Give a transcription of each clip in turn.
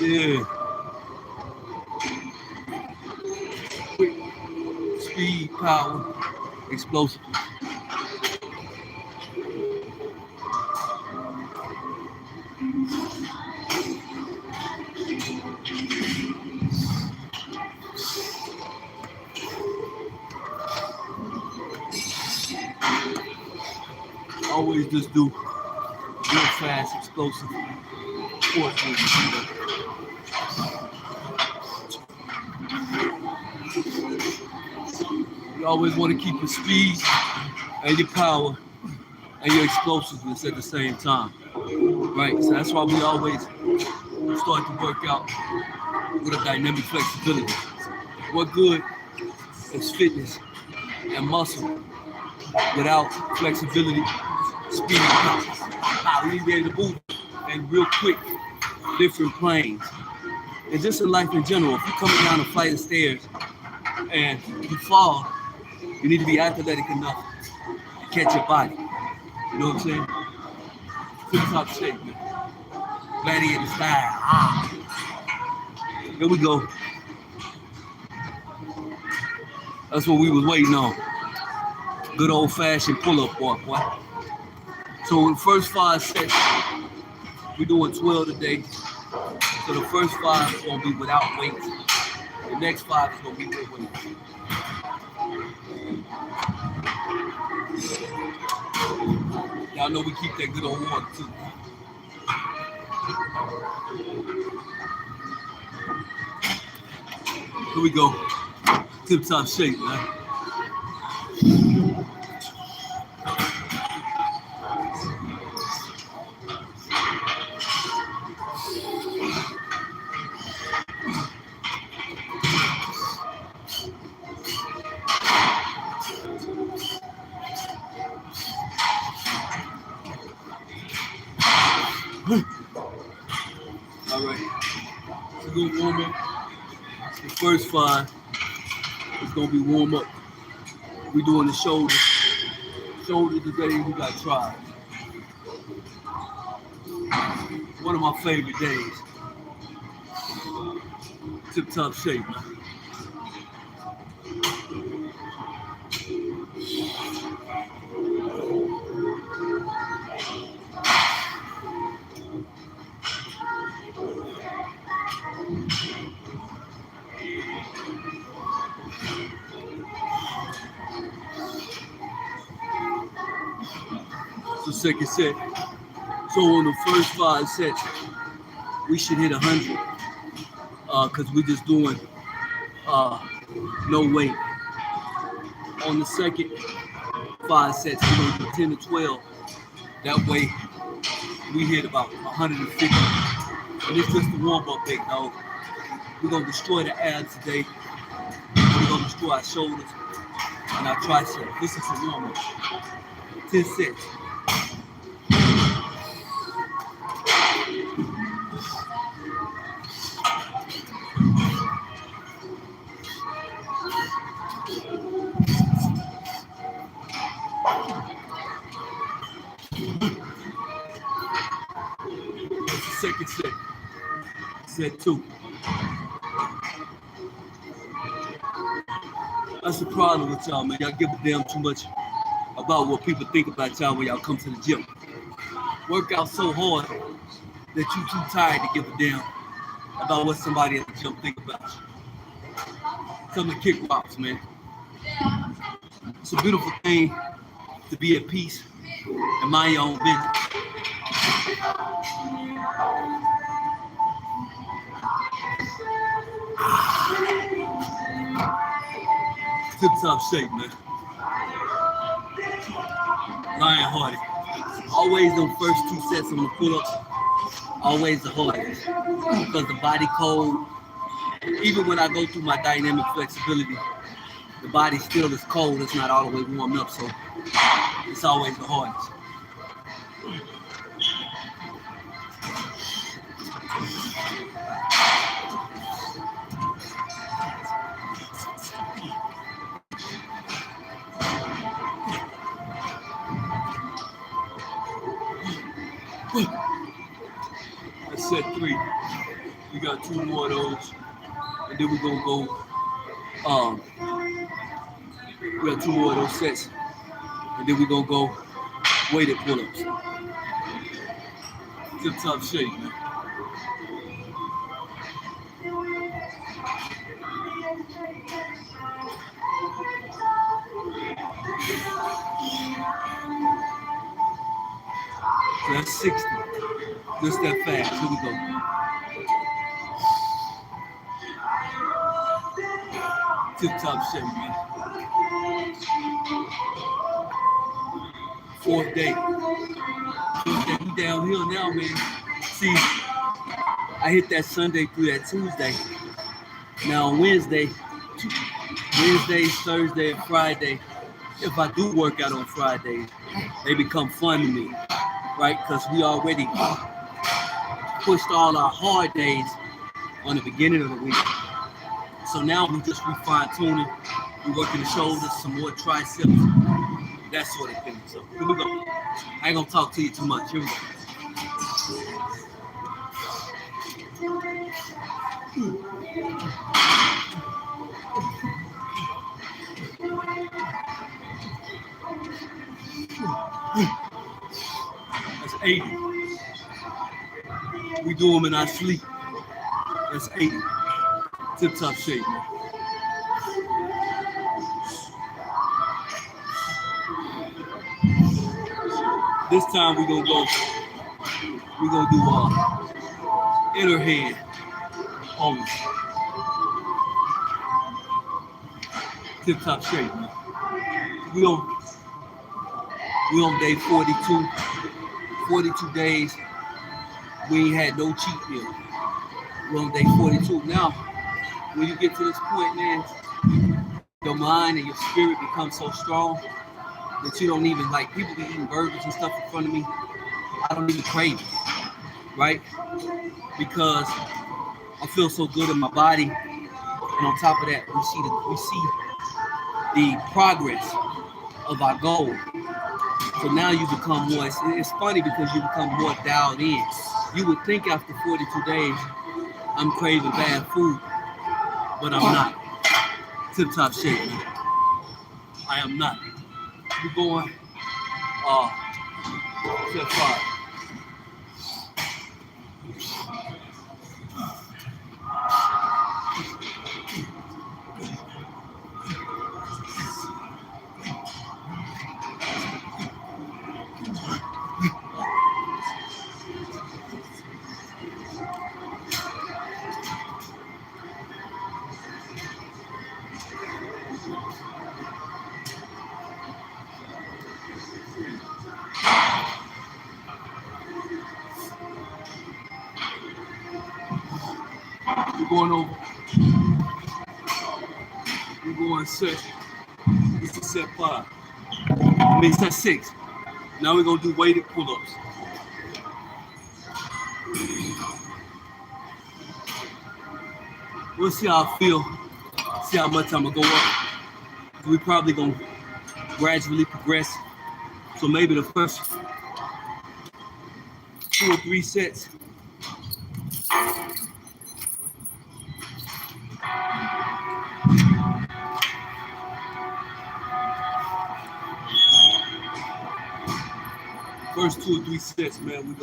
Yeah. Quick, speed, power, explosive. Always just do real fast, explosive sports moves. You always want to keep your speed and your power and your explosiveness at the same time. Right? So that's why we always start to work out with a dynamic flexibility. What good is fitness and muscle without flexibility, speed, and power? We need to be able to move in real quick, different planes. And just in life in general, if you're coming down a flight of stairs and you fall, you need to be athletic enough to catch your body. You know what I'm saying? Tip top shape, man. Gladiator style. Here we go. That's what we was waiting on. Good old fashioned pull-up walk, boy. So in the first 5 sets, we're doing 12 today. So the first 5 is gonna be without weights. The next 5 is gonna be with weights. Y'all know we keep that good old water too. Here we go. Tip top shape, man. All right. So we're gonna warm up. The first 5 is gonna be warm up. We're doing the shoulders. Shoulders today, we got triceps. One of my favorite days. Tip top shape, man. So second set. So on the first 5 sets, we should hit 100 because we're just doing no weight. On the second 5 sets, we're gonna do 10 to 12. That way, we hit about 150. And it's just a warm-up, big dog. We're gonna destroy the abs today. We're gonna destroy our shoulders and our triceps. This is a warm-up. 10 sets. That's the second set. Set 2. That's the problem with y'all, man. Y'all give a damn too much about what people think about y'all when y'all come to the gym. Work out so hard that you too tired to give a damn about what somebody at the gym think about you. Come to kick rocks, man. It's a beautiful thing to be at peace and mind your own business. Tip top shape, man. Lion hearted. Always them first 2 sets on the pull-ups, always the hardest. Because the body cold, even when I go through my dynamic flexibility, the body still is cold. It's not all the way warmed up, so it's always the hardest. That's set 3. We got 2 more of those, and then we're gonna go. Um, we got 2 more of those sets, and then we're gonna go weighted pull-ups. Tip top shape, man. So that's 60. Just that fast. Here we go. Tip top shape, man. 4th day. 4th day. We downhill now, man. See, I hit that Sunday through that Tuesday. Now on Wednesdays, Thursday, and Friday, if I do work out on Fridays, they become fun to me, right? Because we already pushed all our hard days on the beginning of the week. So now we just refine tuning. We're working the shoulders, some more triceps, that sort of thing. So here we go. I ain't gonna talk to you too much. Here we go. That's 80. We do them in our sleep. That's 80. Tip top shape, man. This time we're gonna do inner hand only. Tip top shape, man. We on day 42. 42 days. We ain't had no cheat meal. We're on day 42. Now, when you get to this point, man, your mind and your spirit become so strong that you don't even like people be eating burgers and stuff in front of me. I don't even crave it, right? Because I feel so good in my body, and on top of that, we see the progress of our goal. So now you become more. It's funny because you become more dialed in. You would think after 42 days, I'm craving bad food, but I'm not. Tip top shape, man. I am not. We're going step 5. We're going over. We're going set. This is set 5. I mean set 6. Now we're gonna do weighted pull-ups. We'll see how I feel. See how much I'm gonna go up. We're probably gonna gradually progress. So maybe the first 2 or 3 sets. First 2 or 3 sets, man, we're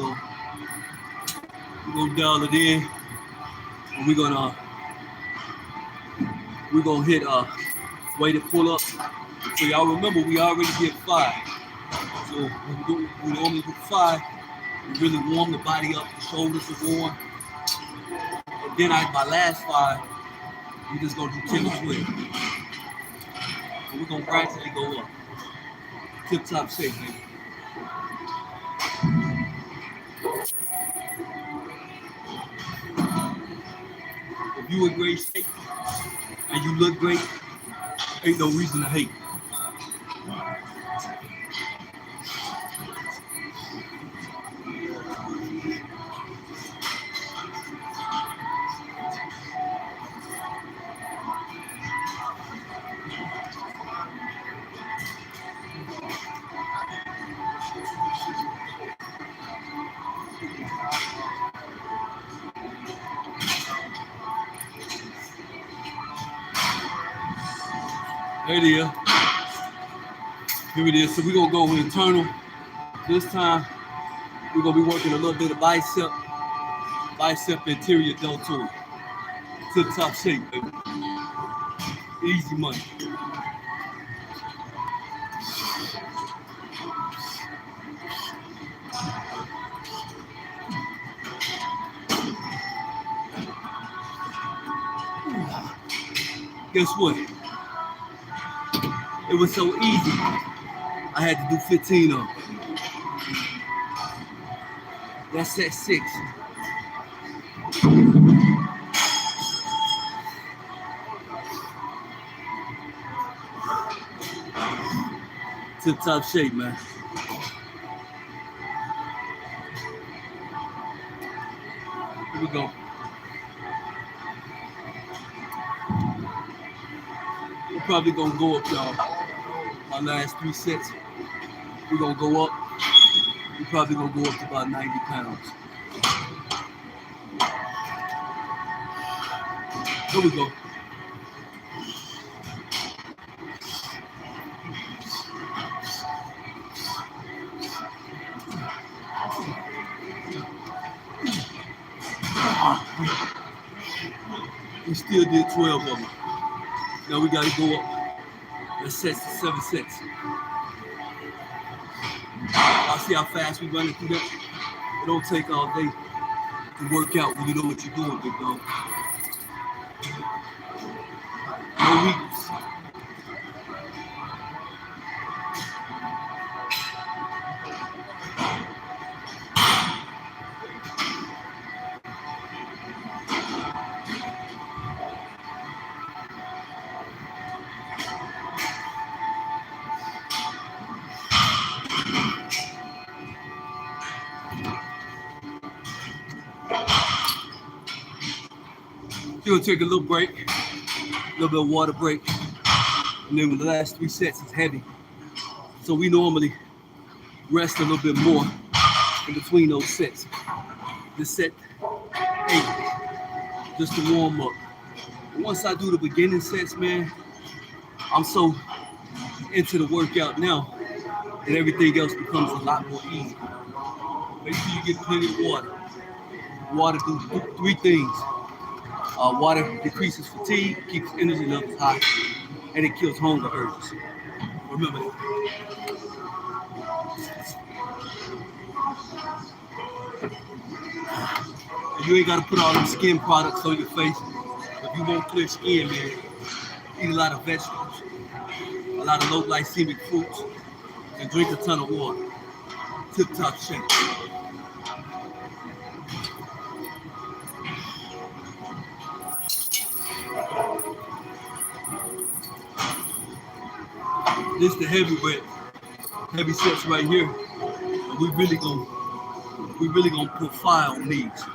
gonna dial it in, and we're gonna hit weighted pull-ups. So y'all remember we already did 5. So we normally do 5. We really warm the body up, the shoulders are warm. And then my last 5, we just gonna do 10 or 12. And we're gonna gradually go up. Tip top shape, man. If you in great shape and you look great, ain't no reason to hate. There it is. Here it is. So we're gonna go internal. This time we're gonna be working a little bit of bicep anterior deltoid. Tip top shape, baby. Easy money. Guess what? It was so easy. I had to do 15 of them. That's at 6. Tip top shape, man. Here we go. We're probably gonna go up, y'all. My last 3 sets. We're gonna go up. We're probably gonna go up to about 90 pounds. Here we go. We still did 12 of them. Now we gotta go up. Let's set to 7 sets. I'll see how fast we running through that. It don't take all day to work out when you know what you're doing, big dog. No weakness. You're gonna take a little break, a little bit of water break, and then the last 3 sets is heavy. So we normally rest a little bit more in between those sets. This set 8, just to warm up. Once I do the beginning sets, man, I'm so into the workout now that everything else becomes a lot more easy. Make sure you get plenty of water. Water do 3 things. Water decreases fatigue, keeps energy levels high, and it kills hunger urges. Remember that. You ain't gotta put all them skin products on your face. If you want clear skin, man, eat a lot of vegetables, a lot of low glycemic fruits, and drink a ton of water. Tip top shape. This the heavy sets right here. And we really gonna put fire on these.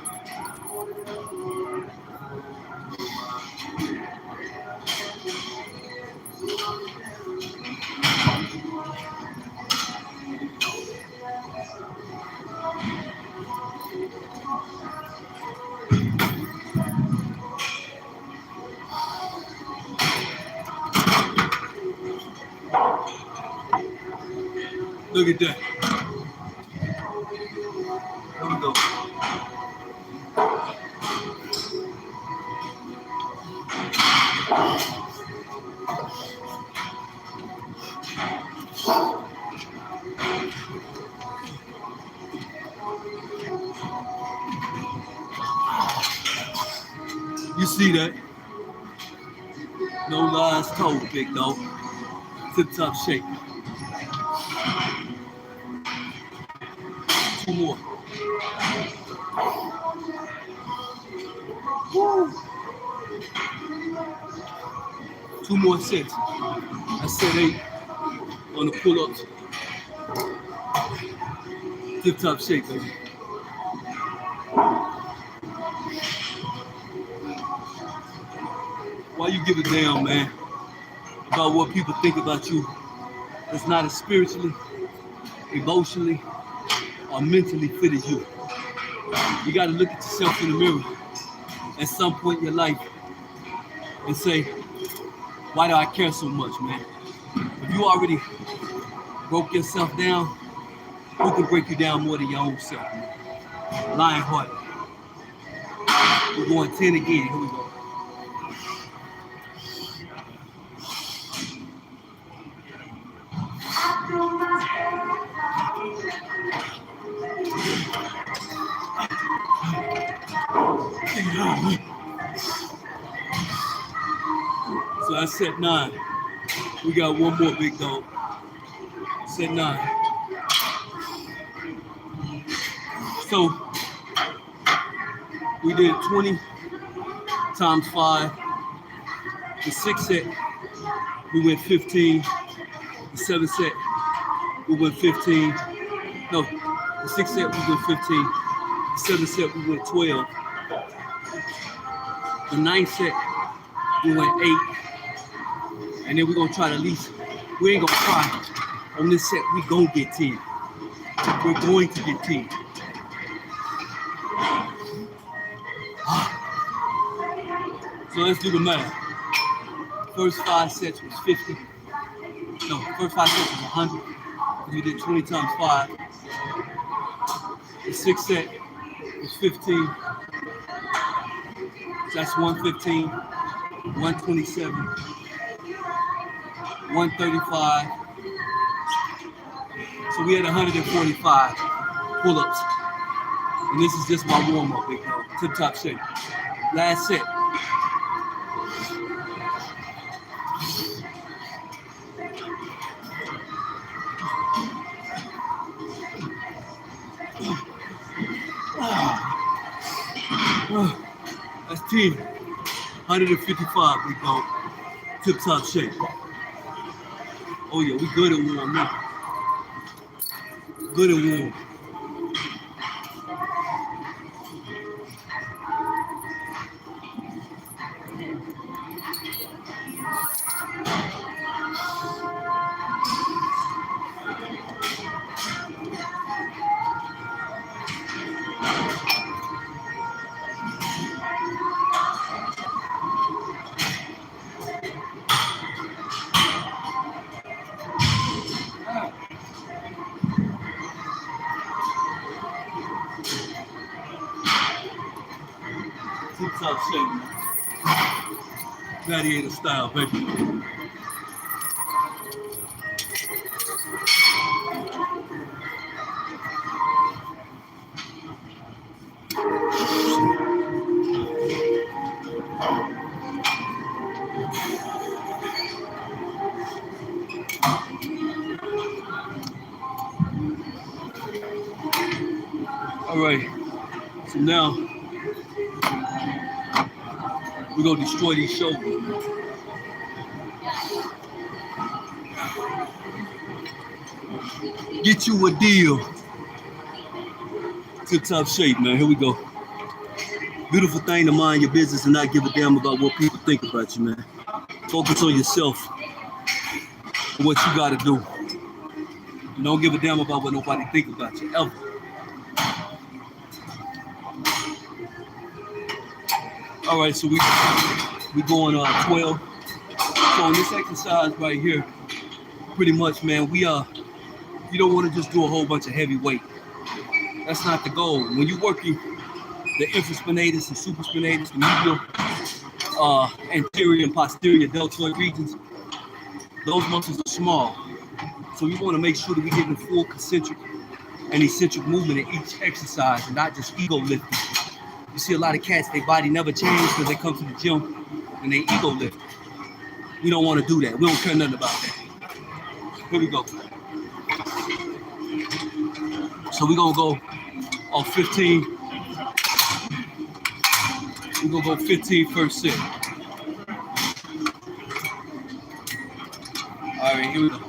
Look at that. Here we go. You see that? No lies told, big dog. Tip top shape. 2 more. Woo. 2 more sets. I said 8 on the pull-ups. Tip top shape, baby. Why you give a damn, man, about what people think about you? It's not as spiritually, emotionally, or mentally fit as you. You got to look at yourself in the mirror at some point in your life and say, why do I care so much, man? If you already broke yourself down, who can break you down more than your own self, man? Lionhearted. We're going 10 again. Here we go. So that's set 9. We got one more, big dog. Set 9. So we did 20 times 5. The 6th set, we went 15. The 7th set, we went 15. No, the 6th set, we went 15. The 7th set, we went 12. The 9th set, we went 8. And then we're going to try to at least, we ain't going to try. On this set, we going to get 10. We're going to get 10. So let's do the math. First 5 sets was 50. No, first 5 sets was 100. We did 20 times 5. The 6th set was 15. So that's 115, 127, 135. So we had 145 pull-ups. And this is just my warm-up, big dog. Tip-top shape. Last set. That's 10. 155, big dog. Tip-top shape. Oh yeah, we good and warm now. Good and warm. Tip-top shape, man. Gladiator style, baby. All right, so now we're gonna destroy these shoulders. Get you a deal. Tip-top shape, man. Here we go. Beautiful thing to mind your business and not give a damn about what people think about you, man. Focus on yourself and what you gotta do. And don't give a damn about what nobody think about you, ever. All right, so we going 12. So in this exercise right here, pretty much, man, you don't want to just do a whole bunch of heavy weight. That's not the goal. When you're working the infraspinatus and supraspinatus, the medial, anterior and posterior deltoid regions, those muscles are small. So we want to make sure that we get the full concentric and eccentric movement in each exercise and not just ego lifting. You see a lot of cats, their body never changes because they come to the gym and they ego lift. We don't want to do that. We don't care nothing about that. Here we go. So we're going to go off 15. We're going to go 15 first set. All right, here we go.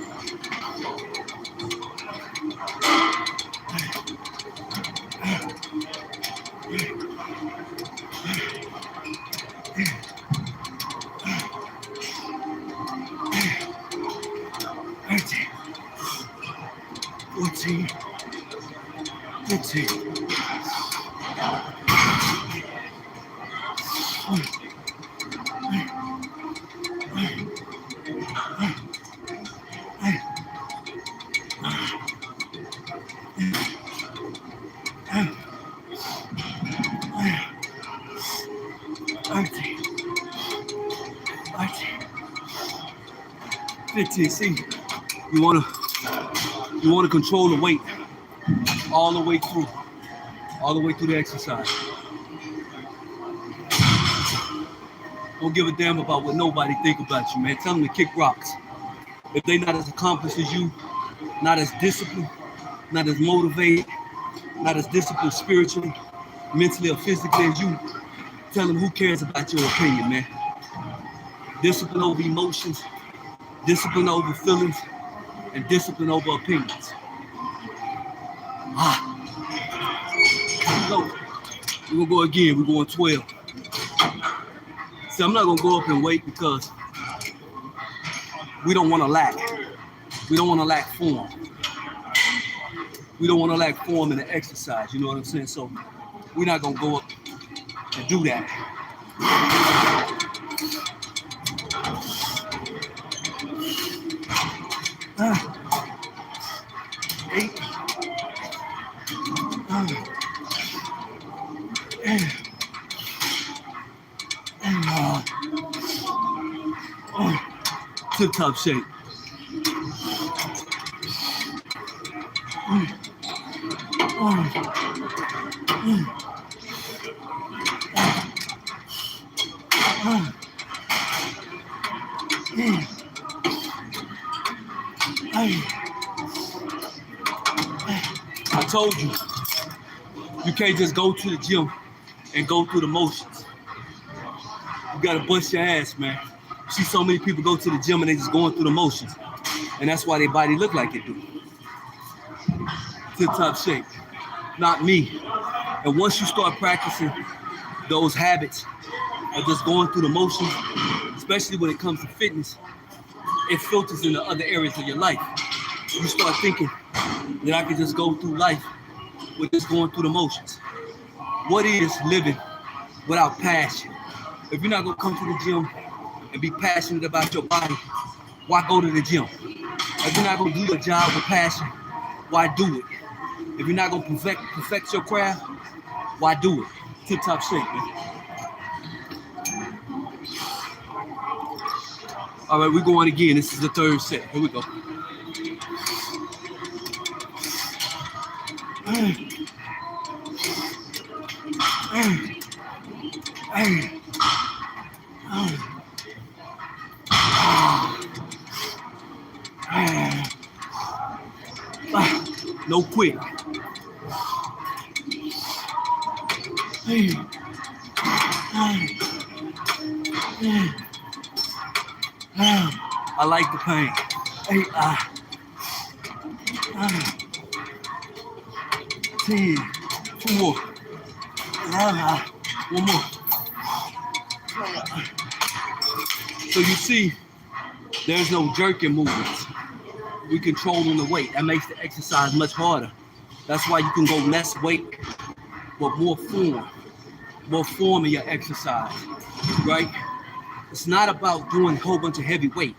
See, you wanna control the weight all the way through the exercise. Don't give a damn about what nobody think about you, man. Tell them to kick rocks. If they not as accomplished as you, not as disciplined, not as motivated, not as disciplined spiritually, mentally, or physically as you, tell them who cares about your opinion, man. Discipline over emotions, discipline over feelings, and discipline over opinions. So, we're gonna go again. We're going 12. See, I'm not gonna go up in weight because we don't want to lack. We don't want to lack form. We don't want to lack form in the exercise. You know what I'm saying? So, we're not gonna go up and do that. 8. Tip-top shape. I told you, you can't just go to the gym and go through the motions. You gotta bust your ass, man. See so many people go to the gym and they just going through the motions. And that's why their body look like it do. Tip-top shape. Not me. And once you start practicing those habits of just going through the motions, especially when it comes to fitness, it filters into other areas of your life. You start thinking that I can just go through life with just going through the motions. What is living without passion? If you're not gonna come to the gym and be passionate about your body, why go to the gym? If you're not gonna do your job with passion, why do it? If you're not gonna perfect your craft, why do it? Tip-top shape, man. All right, we're going again. This is the third set. Here we go. No quit. I like the pain. 10, 2 more. 1 more. So you see, there's no jerking movements. We controlling the weight. That makes the exercise much harder. That's why you can go less weight, but more form in your exercise, right? It's not about doing a whole bunch of heavy weight.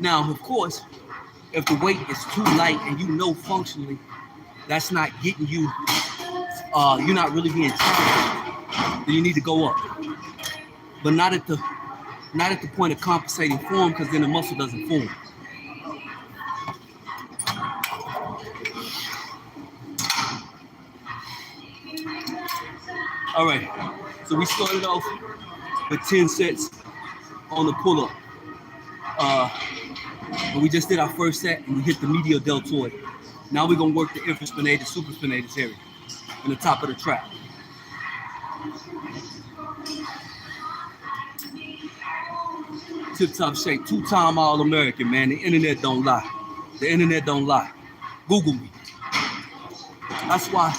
Now, of course, if the weight is too light and you know functionally that's not getting you, you're not really being challenged, then you need to go up. But not at the point of compensating form, because then the muscle doesn't form. All right, so we started off with 10 sets on the pull-up. And we just did our first set and we hit the medial deltoid. Now we're gonna work the infraspinatus, supraspinatus area in the top of the trap. Tip-top shape, 2-time All-American, man. The internet don't lie. The internet don't lie. Google me. That's why,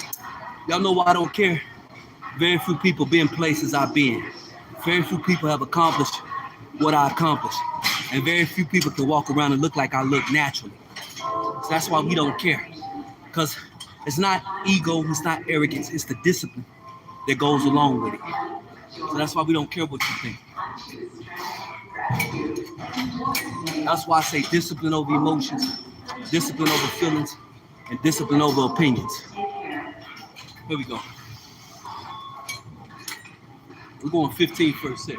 y'all know why I don't care? Very few people been places I've been. Very few people have accomplished what I accomplished. And very few people can walk around and look like I look naturally. So that's why we don't care. Because it's not ego, it's not arrogance, it's the discipline that goes along with it. So that's why we don't care what you think. That's why I say discipline over emotions, discipline over feelings, and discipline over opinions. Here we go. We're going 15 first set.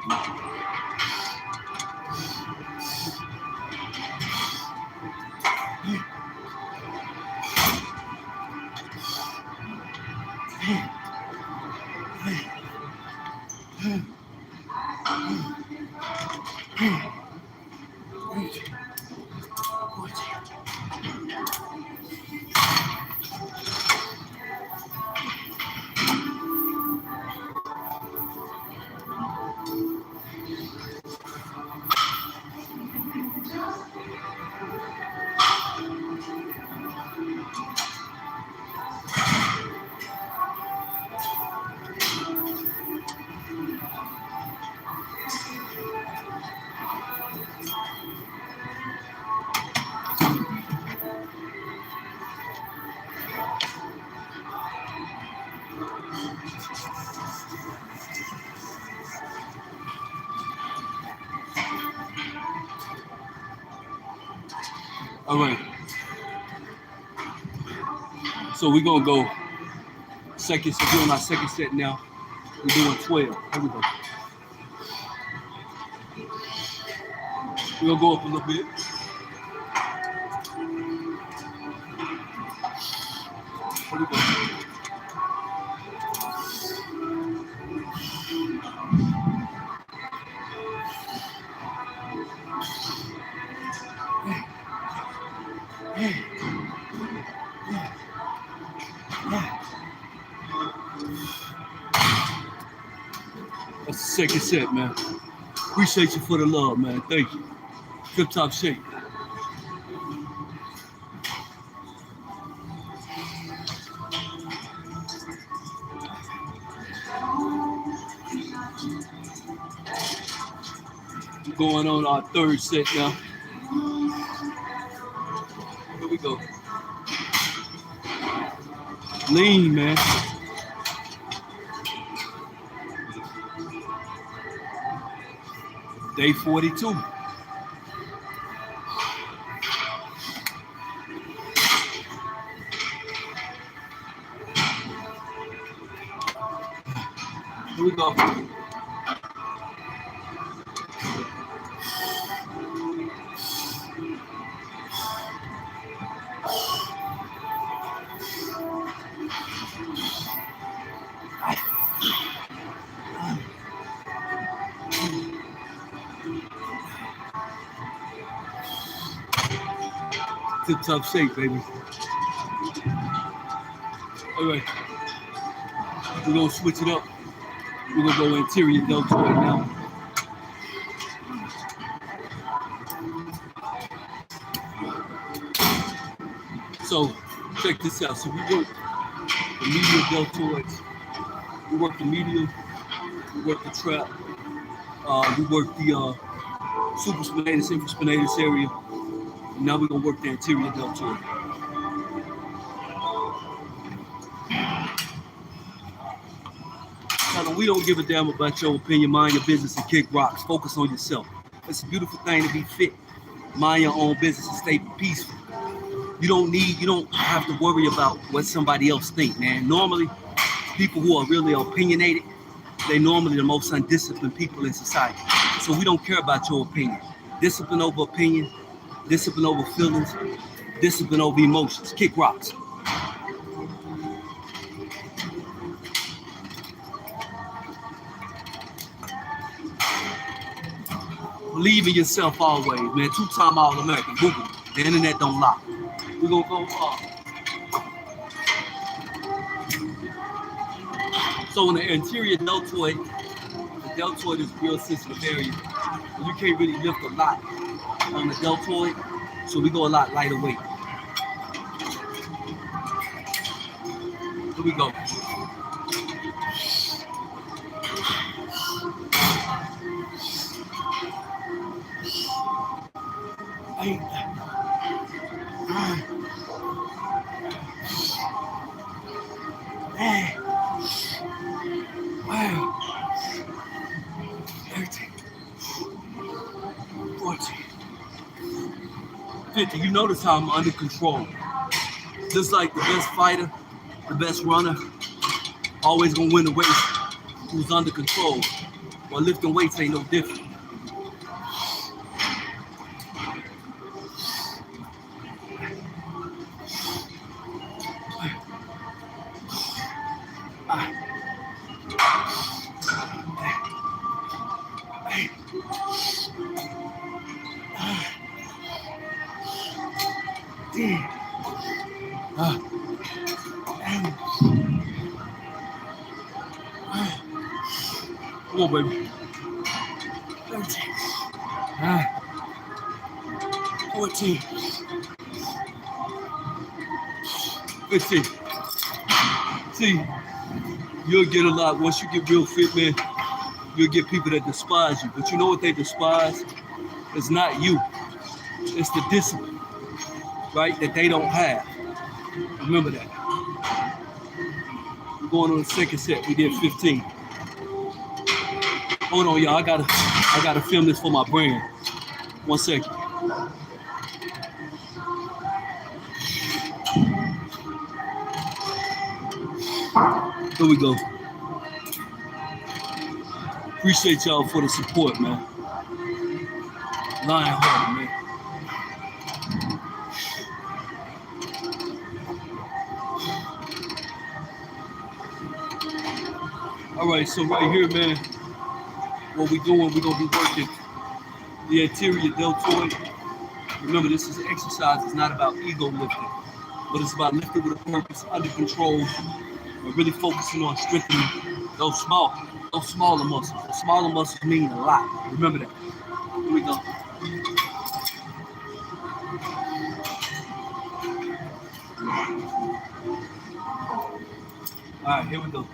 All right. So we're gonna go second. So we're doing our second set now. We're doing 12. Here we go. We're gonna go up a little bit. Here we go. That's the second set, man. Appreciate you for the love, man. Thank you. Tip top shape. Going on our third set now. Here we go. Lean, man. Day 42. Here we go. Tip top shape, baby. All right. We're gonna switch it up. We're gonna go interior deltoid now. So check this out. So we work the medial deltoids. We work the medial. We work the trap. We work the supraspinatus, infraspinatus area. And now we're gonna work the anterior deltoid. Now, we don't give a damn about your opinion. Mind your business and kick rocks. Focus on yourself. It's a beautiful thing to be fit. Mind your own business and stay peaceful. You don't have to worry about what somebody else think, man. Normally, people who are really opinionated, they normally the most undisciplined people in society. So we don't care about your opinion. Discipline over opinion, discipline over feelings, discipline over emotions. Kick rocks. Believe in yourself always, man. 2-time All-American. Google. The internet don't lie. We're gonna go So in the anterior deltoid, the deltoid is a real sensitive area. You can't really lift a lot on the deltoid, so we go a lot lighter weight. Here we go. 50. You notice how I'm under control. Just like the best fighter, the best runner, always gonna win the race who's under control. Well, lifting weights ain't no different. Come on, baby. 14. 15. See, you'll get a lot. Once you get real fit, man, you'll get people that despise you. But you know what they despise? It's not you. It's the discipline, right, that they don't have. Remember that. We're going on the second set. We did 15. Hold on, y'all. I gotta film this for my brand. 1 second. Here we go. Appreciate y'all for the support, man. Lionhearted, man. All right, so right here, man, what we're doing, we're gonna be working the anterior deltoid. Remember, this is exercise. It's not about ego lifting, but it's about lifting with a purpose, under control, and really focusing on strengthening those smaller muscles. The smaller muscles mean a lot. Remember that. Here we go. All right, here we go.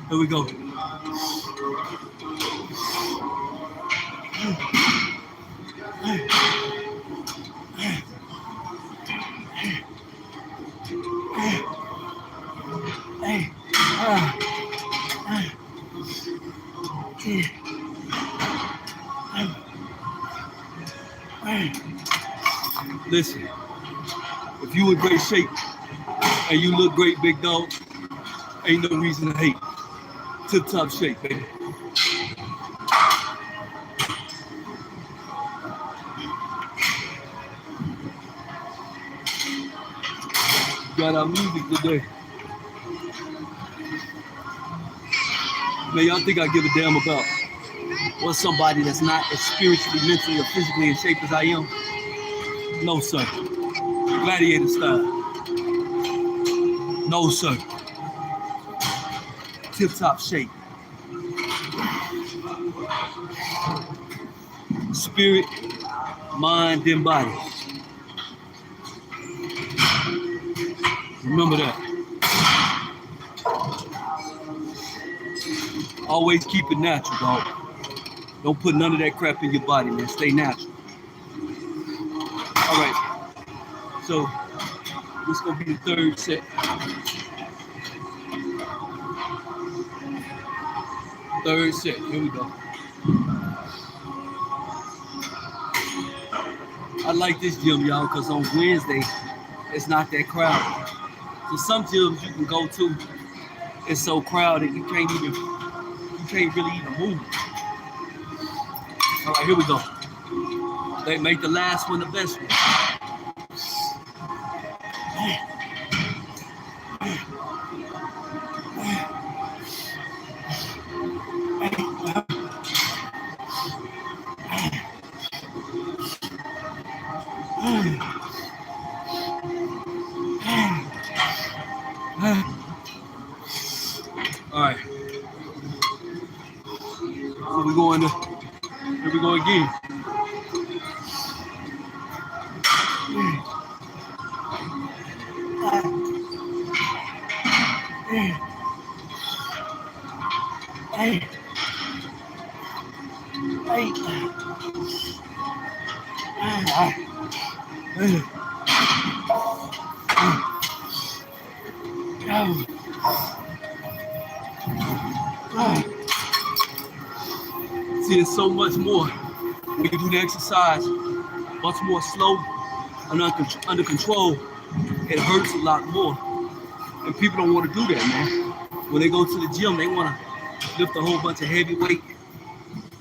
Here we go. Listen, if you in great shape and you look great, big dog, ain't no reason to hate. Tip top shape, baby. Got our music today. Man, y'all think I give a damn about what somebody that's not as spiritually, mentally, or physically in shape as I am? No, sir. Gladiator style. No, sir. Tip-top shape. Spirit, mind, and body. Remember that. Always keep it natural, dog. Don't put none of that crap in your body, man. Stay natural. All right. So, this is going to be the third set. Third set. Here we go. I like this gym, y'all, because on Wednesday, it's not that crowded. So some gyms you can go to, it's so crowded you can't really even move. All right, here we go. They make the last one the best one. All right. So we're going to, here we go again. 8. See, it's so much more when you do the exercise, much more slow and under control. It hurts a lot more. And people don't want to do that, man. When they go to the gym, they want to lift a whole bunch of heavy weight,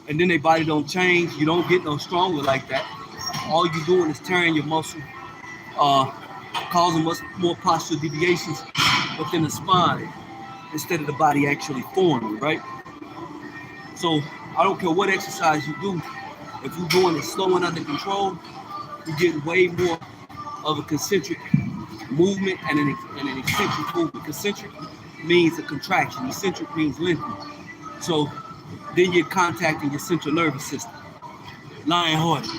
and then their body don't change. You don't get no stronger like that. All you're doing is tearing your muscle, causing much more postural deviations within the spine instead of the body actually forming, right? So I don't care what exercise you do. If you're doing it slow and under control, you get way more of a concentric movement and an eccentric movement. Concentric means a contraction. Eccentric means lengthening. So then you're contacting your central nervous system. Lying hearted.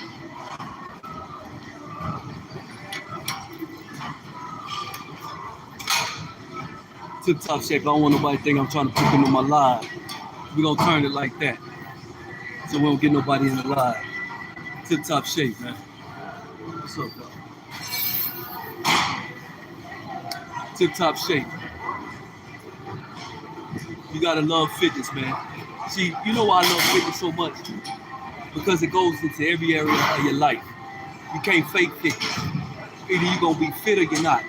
Tip top shape. I don't want nobody to think I'm trying to put them in my live. We're gonna turn it like that. So we don't get nobody in the live. Tip top shape, man. What's up, dog? Tip top shape. You gotta love fitness, man. See, you know why I love fitness so much? Because it goes into every area of your life. You can't fake fitness. Either you're gonna be fit or you're not.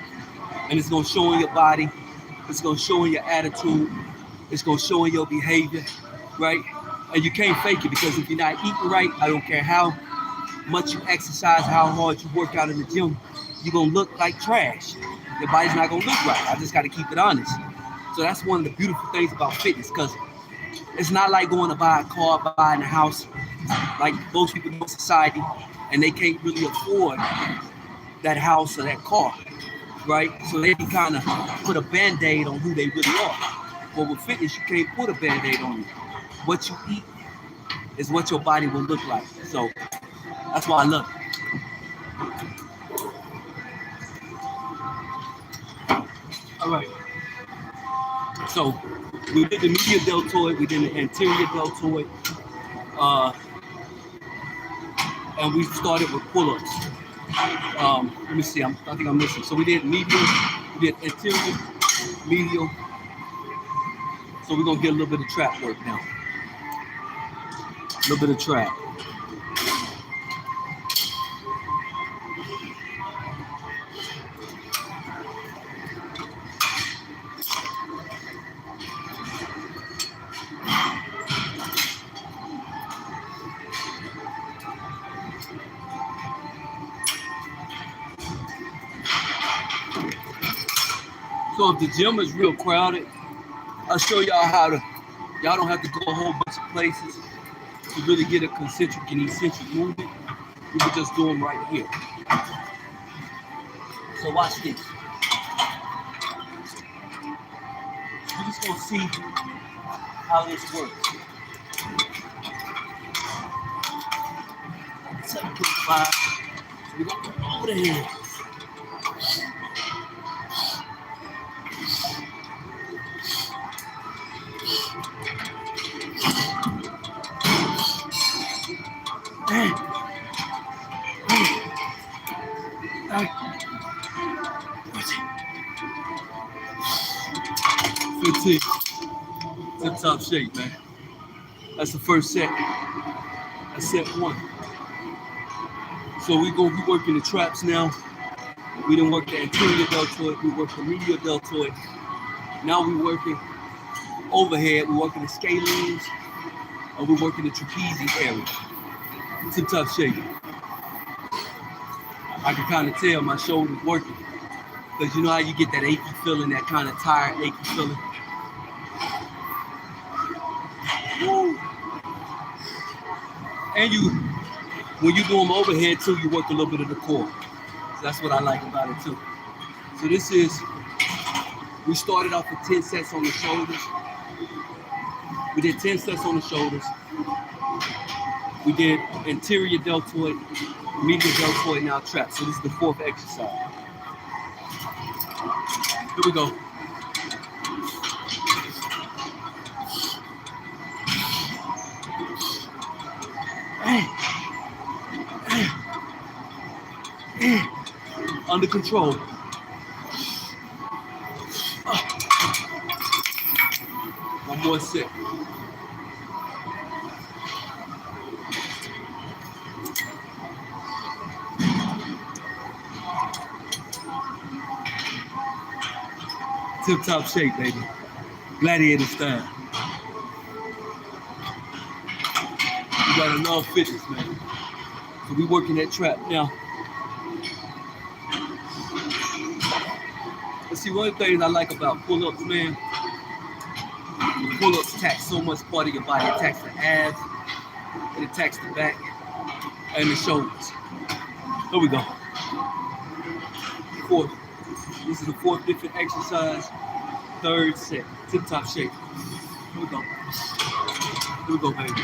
And it's gonna show in your body, it's gonna show in your attitude, it's gonna show in your behavior, right? And you can't fake it, because if you're not eating right, I don't care how much you exercise, how hard you work out in the gym, you're gonna look like trash. Your body's not gonna look right. I just gotta keep it honest. So that's one of the beautiful things about fitness, because it's not like going to buy a car, buying a house, like most people in society, and they can't really afford that house or that car, right? So they can kind of put a band-aid on who they really are. But with fitness, you can't put a band-aid on you. What you eat is what your body will look like. So that's why I love it. All right. So we did the medial deltoid, we did the anterior deltoid, and we started with pull-ups. Let me see, I think I'm missing. So we did medial, we did anterior, medial. So we're gonna get a little bit of trap work now. A little bit of trap. So if the gym is real crowded, I'll show y'all how to, y'all don't have to go a whole bunch of places to really get a concentric and eccentric movement. We can just do them right here. So watch this. You're just gonna see how this works. 7.5. So we're gonna go over the head. Tip top shape, man. That's the first set. That's set 1. So we're gonna be working the traps now. We didn't work the anterior deltoid, we worked the medial deltoid. Now we're working overhead, we're working the scalenes, and we're working the trapezius area. Tip top shape. I can kind of tell my shoulder's working. Because you know how you get that achy feeling, that kind of tired, achy feeling. Woo. And when you do them overhead too, you work a little bit of the core. So that's what I like about it too. So this is, we started off with 10 sets on the shoulders. We did 10 sets on the shoulders. We did anterior deltoid, medial deltoid, now traps. So this is the 4th exercise. Here we go. Under control. One more set. Tip top shape, baby. Gladiator style. You gotta love fitness, man. So we working that trap now. Let's see, one of the things I like about pull-ups, man. Pull-ups tax so much part of your body. It attacks the abs, it attacks the back, and the shoulders. Here we go. Fourth. This is the fourth different exercise. Third set. Tip top shape. Here we go. Here we go, baby.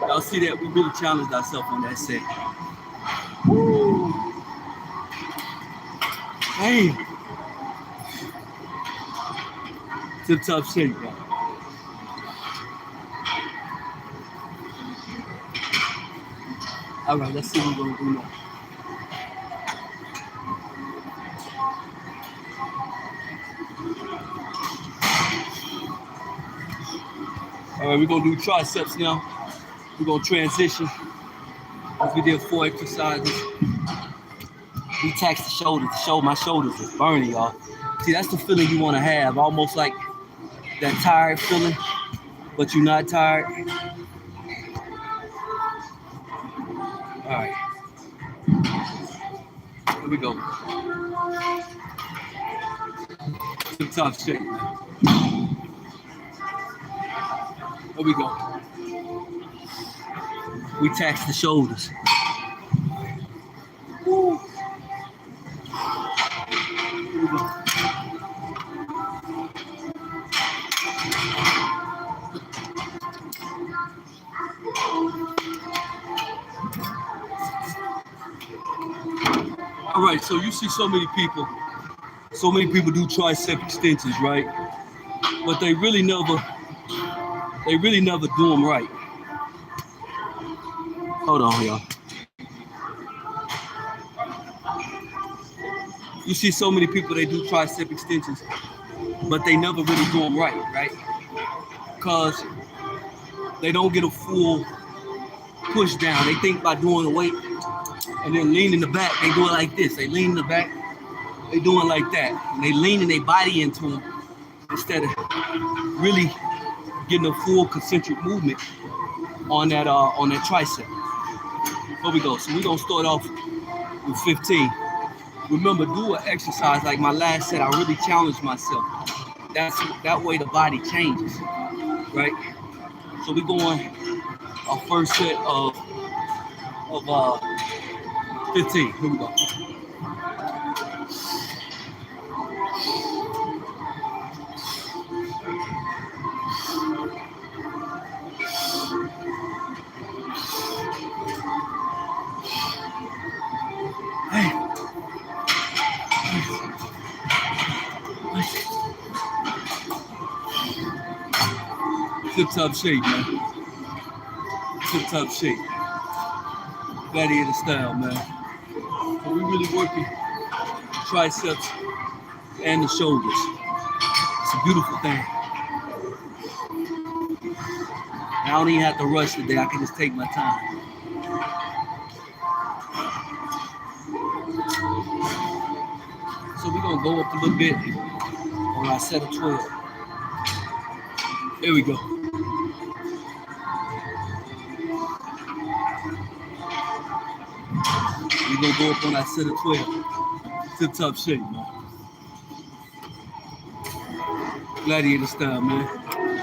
Y'all see that? We really challenged ourselves on that set. Woo! Hey! Tip top shape, y'all. All right, let's see what we're gonna do now. All right, we're gonna do triceps now. We're gonna transition. As we did 4 exercises. We tax the shoulders. My shoulders is burning, y'all. See, that's the feeling you wanna have. Almost like that tired feeling, but you're not tired. All right. Here we go. Tip top shape. Here we go. We tax the shoulders. Woo. Here we go. All right, so you see so many people do tricep extensions, right? But they really never do them right. Hold on, y'all. You see so many people, they do tricep extensions, but they never really do them right? Because they don't get a full push down. They think by doing the weight and then leaning the back, they do it like this. They lean in the back, they do it like that. And they leaning their body into them instead of really getting a full concentric movement on that tricep. Here we go. So we're gonna start off with 15. Remember, do an exercise like my last set. I really challenged myself. That way the body changes, right? So we're going our first set of 15. Here we go. Tip top shape, man. Tip top shape. Gladiator style, man. So we really working the triceps and the shoulders. It's a beautiful thing. I don't even have to rush today. I can just take my time. So we're gonna go up a little bit on our set of 12. There we go. We're gonna go up on our set of 12. Tip top shape, man. Gladiator style, man.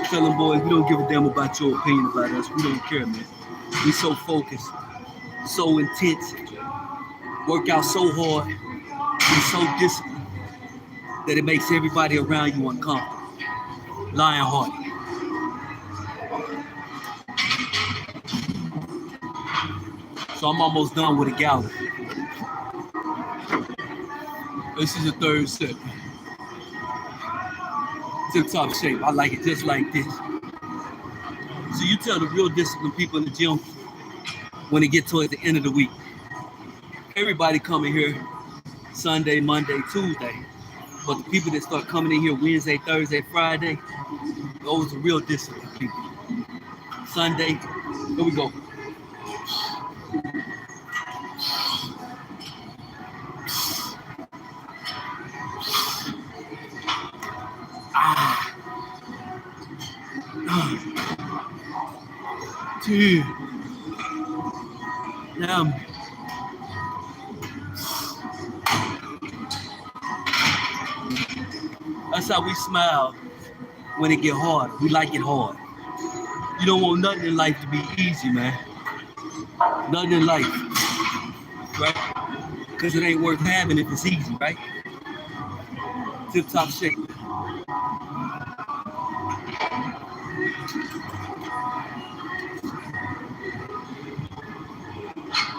Tell them boys, we don't give a damn about your opinion about us. We don't care, man. We so focused, so intense, work out so hard, be so disciplined that it makes everybody around you uncomfortable. Lion-hearted. So I'm almost done with a gallon. This is the third set. Tip top shape. I like it just like this. So you tell the real disciplined people in the gym when they get towards the end of the week. Everybody coming here Sunday, Monday, Tuesday. But the people that start coming in here Wednesday, Thursday, Friday, those are real disciplined people. Sunday, here we go. Dude. Now, that's how we smile when it get hard. We like it hard. You don't want nothing in life to be easy, man. Nothing in life, right? Because it ain't worth having if it's easy, right? Tip top shape.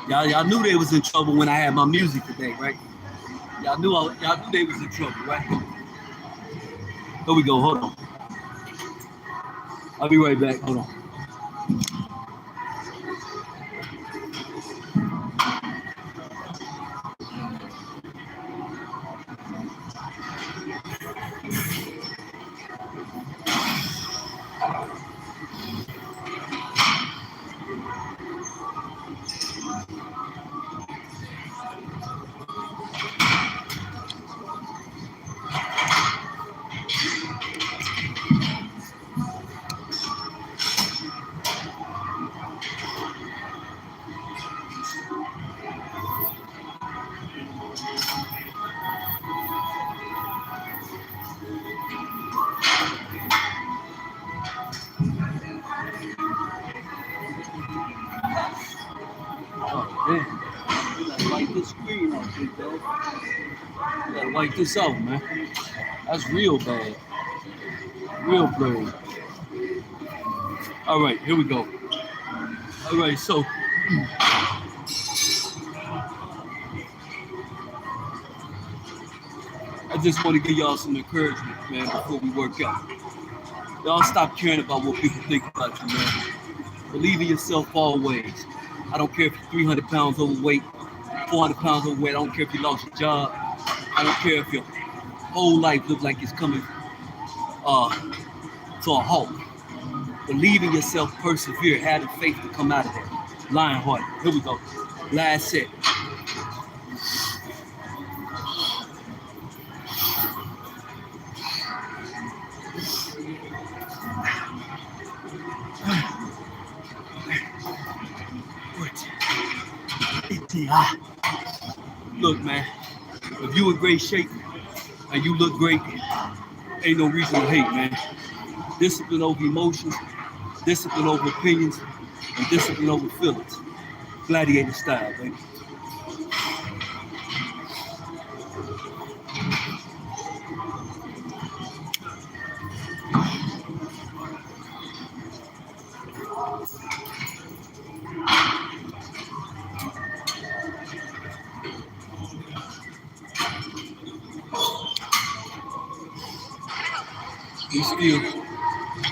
Y'all knew they was in trouble when I had my music today, right? Y'all knew they was in trouble, right? Here we go. Hold on. I'll be right back. Hold on. Gotta wipe this out, man. That's real bad. Real blurry. All right, here we go. All right, so I just want to give y'all some encouragement, man, before we work out. Y'all stop caring about what people think about you, man. Believe in yourself always. I don't care if you're 300 pounds overweight, 400 pounds overweight. I don't care if you lost your job. I don't care if your whole life looks like it's coming to a halt. Believe in yourself, persevere, have the faith to come out of there. Lionheart. Here we go. Last set. Look, man, if you in great shape and you look great, ain't no reason to hate, man. Discipline over emotions, discipline over opinions, and discipline over feelings. Gladiator style, baby.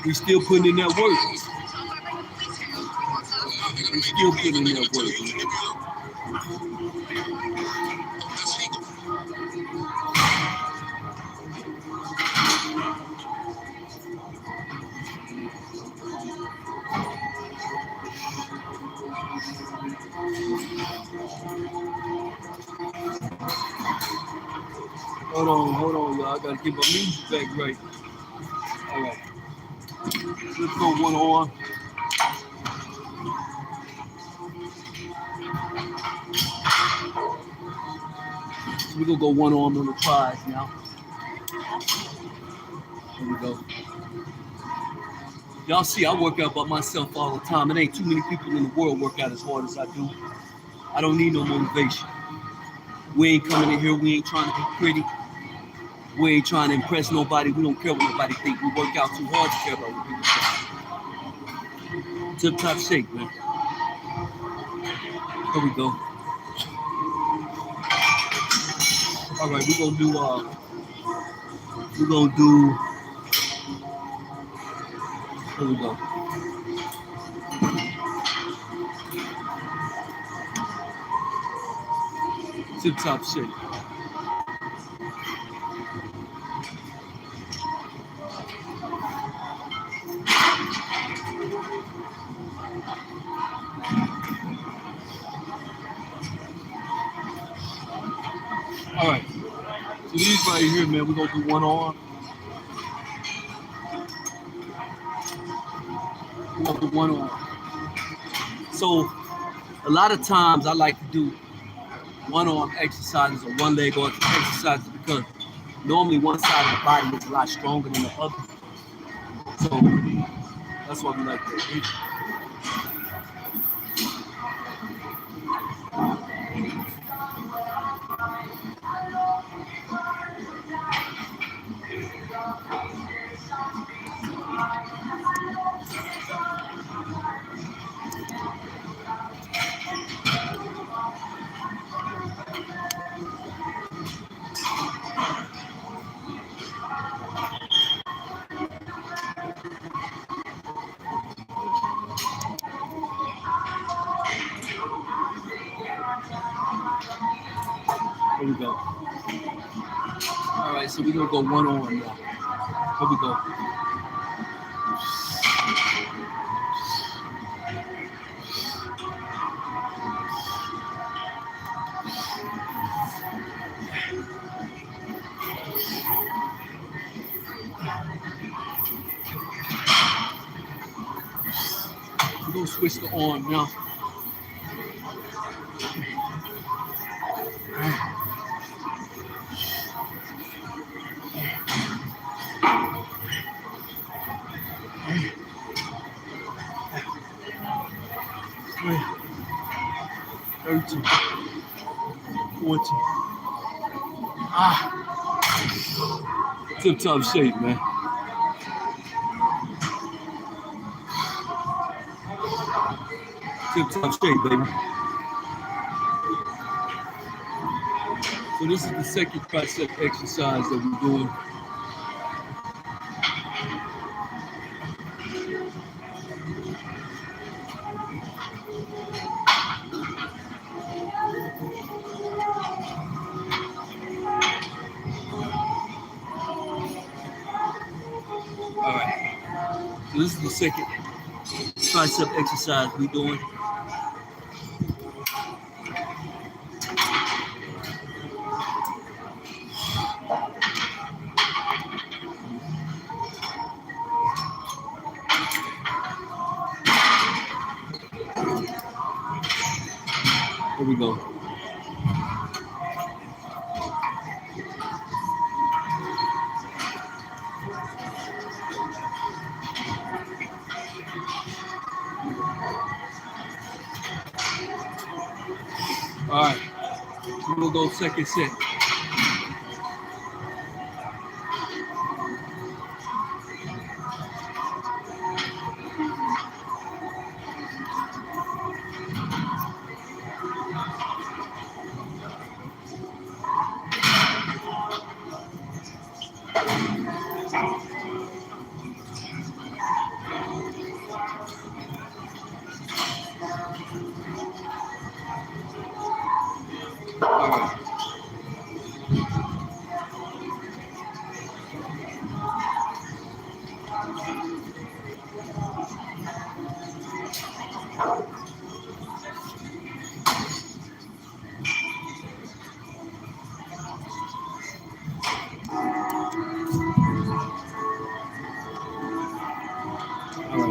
We still putting in that work. We still putting in that work. Hold on, y'all. I gotta get my music back right. All right. Let's go one on. So we're gonna go one arm on the tries now. Here we go. Y'all see, I work out by myself all the time. It ain't too many people in the world work out as hard as I do. I don't need no motivation. We ain't coming in here. We ain't trying to be pretty. We ain't trying to impress nobody. We don't care what nobody think. We work out too hard to care about what people think. Tip top shape, man. Here we go. All right, we're gonna do here we go. Tip top shake. All right. So these right here, man, we're gonna do one arm. We're gonna do one arm. So a lot of times I like to do one arm exercises or one leg arm exercises because normally one side of the body is a lot stronger than the other. So that's why we like that. Here we go. All right, so we're gonna go one arm now. Here we go. We're gonna switch the arm now. Wait. 13, 14. Tip top shape, man. Tip top shape, baby. So this is the second tricep exercise that we're doing. All right. So this is the second tricep exercise we're doing. Here we go. All right, we're gonna go second set. All right.